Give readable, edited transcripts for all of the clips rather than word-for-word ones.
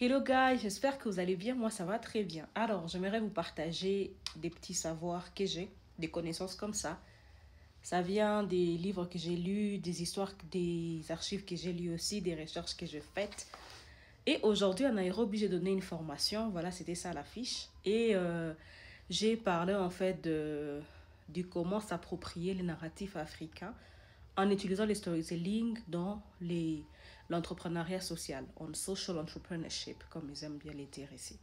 Hello guys, j'espère que vous allez bien. Moi, ça va très bien. Alors, j'aimerais vous partager des petits savoirs que j'ai, des connaissances comme ça. Ça vient des livres que j'ai lus, des histoires, des archives que j'ai lues aussi, des recherches que j'ai faites. Et aujourd'hui, à Nairobi, j'ai donné une formation. Voilà, c'était ça l'affiche. Et j'ai parlé en fait du comment s'approprier les narratifs africains en utilisant le storytelling dans l'entrepreneuriat social, on social entrepreneurship, comme ils aiment bien les dire ici.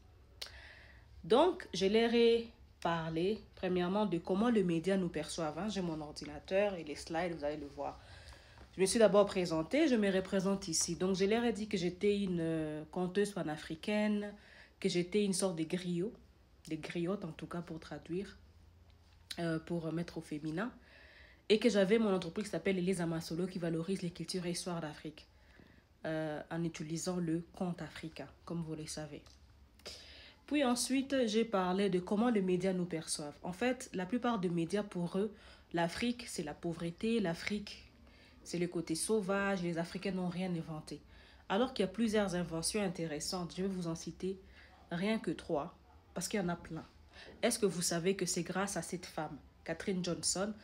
Donc, je leur ai parlé, premièrement, de comment le média nous perçoit. J'ai mon ordinateur et les slides, vous allez le voir. Je me suis d'abord présentée, je me représente ici. Donc, je leur ai dit que j'étais une conteuse panafricaine, que j'étais une sorte de griot, des griottes en tout cas pour traduire, pour mettre au féminin, et que j'avais mon entreprise qui s'appelle Elisa Masolo qui valorise les cultures et histoires d'Afrique en utilisant le conte africain, comme vous le savez. Puis ensuite, j'ai parlé de comment les médias nous perçoivent. En fait, la plupart des médias, pour eux, l'Afrique, c'est la pauvreté, l'Afrique, c'est le côté sauvage, les Africains n'ont rien inventé. Alors qu'il y a plusieurs inventions intéressantes, je vais vous en citer rien que 3, parce qu'il y en a plein. Est-ce que vous savez que c'est grâce à cette femme, Catherine Johnson,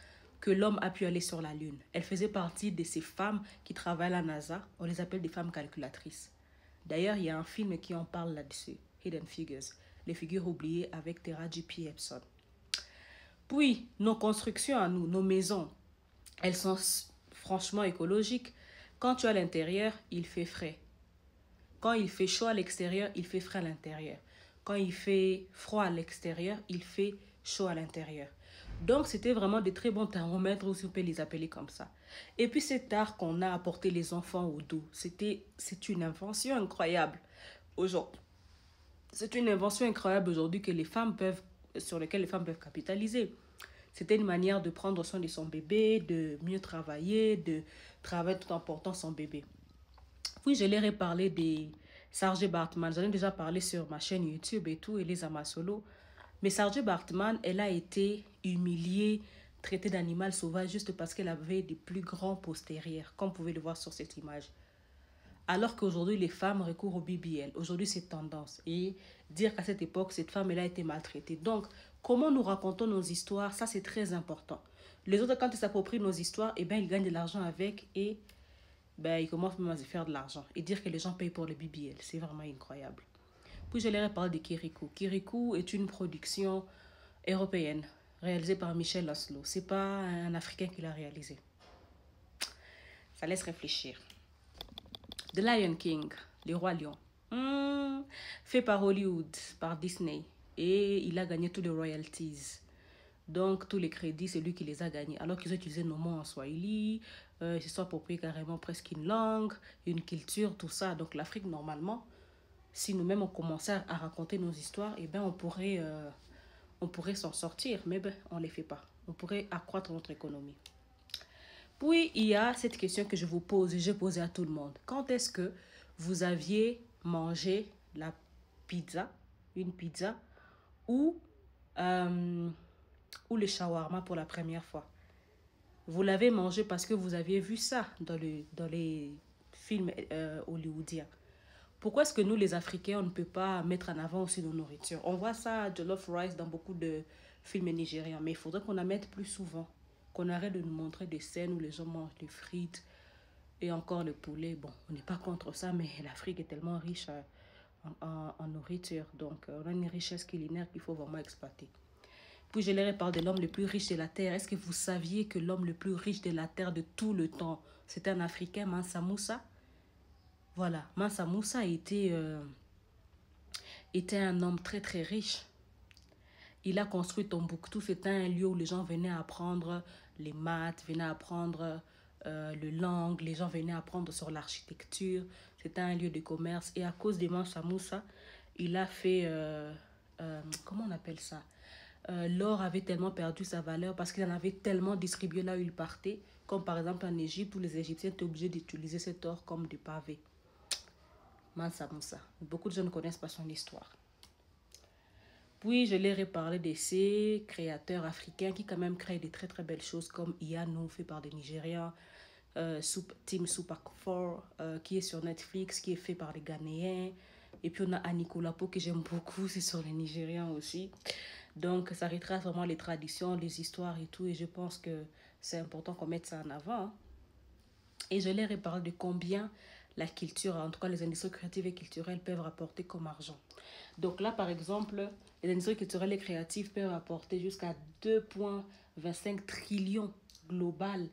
que l'homme a pu aller sur la Lune? Elle faisait partie de ces femmes qui travaillent à la NASA, on les appelle des femmes calculatrices. D'ailleurs, il y a un film qui en parle là-dessus, Hidden Figures, les figures oubliées avec Taraji P. Henson. Puis, nos constructions à nous, nos maisons, elles sont franchement écologiques. Quand tu es à l'intérieur, il fait frais. Quand il fait chaud à l'extérieur, il fait frais à l'intérieur. Quand il fait froid à l'extérieur, il fait chaud à l'intérieur. Donc, c'était vraiment des très bons thermomètres, si on peut les appeler comme ça. Et puis, cet art qu'on a apporté les enfants au dos, c'est une invention incroyable aujourd'hui. C'est une invention incroyable aujourd'hui sur laquelle les femmes peuvent capitaliser. C'était une manière de prendre soin de son bébé, de mieux travailler, de travailler tout en portant son bébé. Puis je leur ai parlé des Saartjie Baartman. J'en ai déjà parlé sur ma chaîne YouTube et tout, Elisa Masolo. Mais Saartjie Baartman, elle a été humiliée, traitée d'animal sauvage juste parce qu'elle avait des plus grands postérieurs, comme vous pouvez le voir sur cette image. Alors qu'aujourd'hui, les femmes recourent au BBL. Aujourd'hui, c'est tendance. Et dire qu'à cette époque, cette femme, elle a été maltraitée. Donc, comment nous racontons nos histoires, ça, c'est très important. Les autres, quand ils s'approprient nos histoires, eh bien, ils gagnent de l'argent avec et ils commencent même à se faire de l'argent. Et dire que les gens payent pour le BBL, c'est vraiment incroyable. Puis, je leur ai parlé de Kirikou. Kirikou est une production européenne réalisée par Michel Laszlo. C'est pas un Africain qui l'a réalisé. Ça laisse réfléchir. The Lion King, le roi lion, fait par Hollywood, par Disney. Et il a gagné tous les royalties. Donc, tous les crédits, c'est lui qui les a gagnés. Alors qu'ils ont utilisé nos mots en Swahili, ils se sont appropriés carrément presque une langue, une culture, tout ça. Donc, l'Afrique, normalement, si nous-mêmes on commençait à raconter nos histoires, eh ben, on pourrait s'en sortir. Mais on ne les fait pas. On pourrait accroître notre économie. Puis, il y a cette question que je vous pose et j'ai posé à tout le monde. Quand est-ce que vous aviez mangé une pizza ou le shawarma pour la première fois? Vous l'avez mangé parce que vous aviez vu ça dans les films hollywoodiens. Pourquoi est-ce que nous, les Africains, on ne peut pas mettre en avant aussi nos nourritures? On voit ça, jollof rice, dans beaucoup de films nigérians, mais il faudrait qu'on en mette plus souvent. Qu'on arrête de nous montrer des scènes où les gens mangent des frites et encore le poulet. Bon, on n'est pas contre ça, mais l'Afrique est tellement riche en nourriture. Donc, on a une richesse culinaire qu'il faut vraiment exploiter. Puis, je leur ai parlé de l'homme le plus riche de la Terre. Est-ce que vous saviez que l'homme le plus riche de la Terre de tout le temps, c'était un Africain, Mansa Moussa? Voilà, Mansa Moussa était un homme très très riche. Il a construit Tombouctou, c'était un lieu où les gens venaient apprendre les maths, venaient apprendre le langue, les gens venaient apprendre sur l'architecture. C'était un lieu de commerce. Et à cause des Mansa Moussa, il a fait, comment on appelle ça? L'or avait tellement perdu sa valeur parce qu'il en avait tellement distribué là où il partait. Comme par exemple en Égypte où les Égyptiens étaient obligés d'utiliser cet or comme des pavés. Mansa Moussa. Beaucoup de gens ne connaissent pas son histoire. Puis, je leur ai parlé de ces créateurs africains qui quand même créent des très très belles choses comme Iyano, fait par des Nigérians, Team Super 4, qui est sur Netflix, qui est fait par les Ghanéens, Et puis on a Aniko Lapo que j'aime beaucoup, c'est sur les Nigérians aussi. Donc ça retrace vraiment les traditions, les histoires et tout. Et je pense que c'est important qu'on mette ça en avant, hein. Et je leur ai parlé de combien la culture, en tout cas les industries créatives et culturelles, peuvent rapporter comme argent. Donc là, par exemple, les industries culturelles et créatives peuvent rapporter jusqu'à 2,25 trillions global,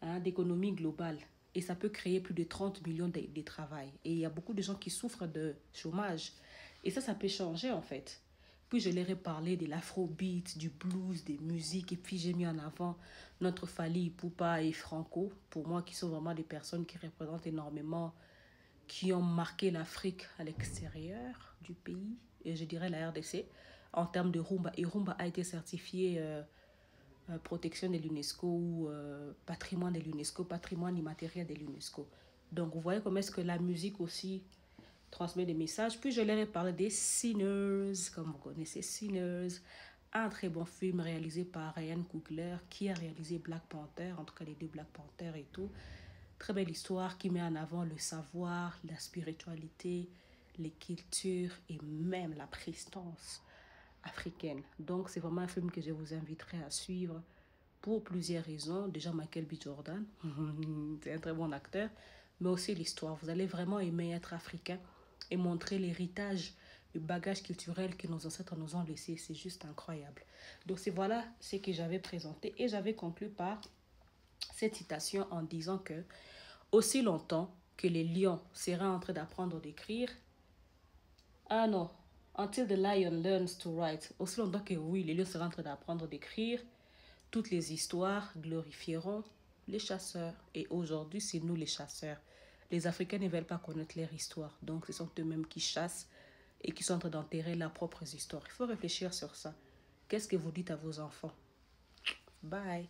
hein, d'économie globale. Et ça peut créer plus de 30 millions de travail. Et il y a beaucoup de gens qui souffrent de chômage. Et ça peut changer en fait. Puis je leur ai parlé de l'afrobeat, du blues, des musiques. Et puis j'ai mis en avant notre Fally Ipupa et Franco, pour moi, qui sont vraiment des personnes qui représentent énormément, qui ont marqué l'Afrique à l'extérieur du pays, et je dirais la RDC, en termes de rumba. Et rumba a été certifié protection de l'UNESCO ou patrimoine de l'UNESCO, patrimoine immatériel de l'UNESCO. Donc vous voyez comment est-ce que la musique aussi transmet des messages. Puis je leur ai parlé des Sinners, comme vous connaissez Sinners, un très bon film réalisé par Ryan Coogler qui a réalisé Black Panther, en tout cas les deux Black Panther et tout. Très belle histoire qui met en avant le savoir, la spiritualité, les cultures et même la prestance africaine. Donc c'est vraiment un film que je vous inviterai à suivre pour plusieurs raisons. Déjà Michael B. Jordan, c'est un très bon acteur, mais aussi l'histoire. Vous allez vraiment aimer être africain et montrer l'héritage, le bagage culturel que nos ancêtres nous ont laissé. C'est juste incroyable. Donc c'est voilà ce que j'avais présenté et j'avais conclu par cette citation en disant que aussi longtemps que les lions seraient en train d'apprendre d'écrire, ah non, until the lion learns to write, aussi longtemps que oui, les lions seraient en train d'apprendre d'écrire, toutes les histoires glorifieront les chasseurs. Et aujourd'hui, c'est nous les chasseurs. Les Africains ne veulent pas connaître leur histoire. Donc, ce sont eux-mêmes qui chassent et qui sont en train d'enterrer leurs propres histoires. Il faut réfléchir sur ça. Qu'est-ce que vous dites à vos enfants? Bye.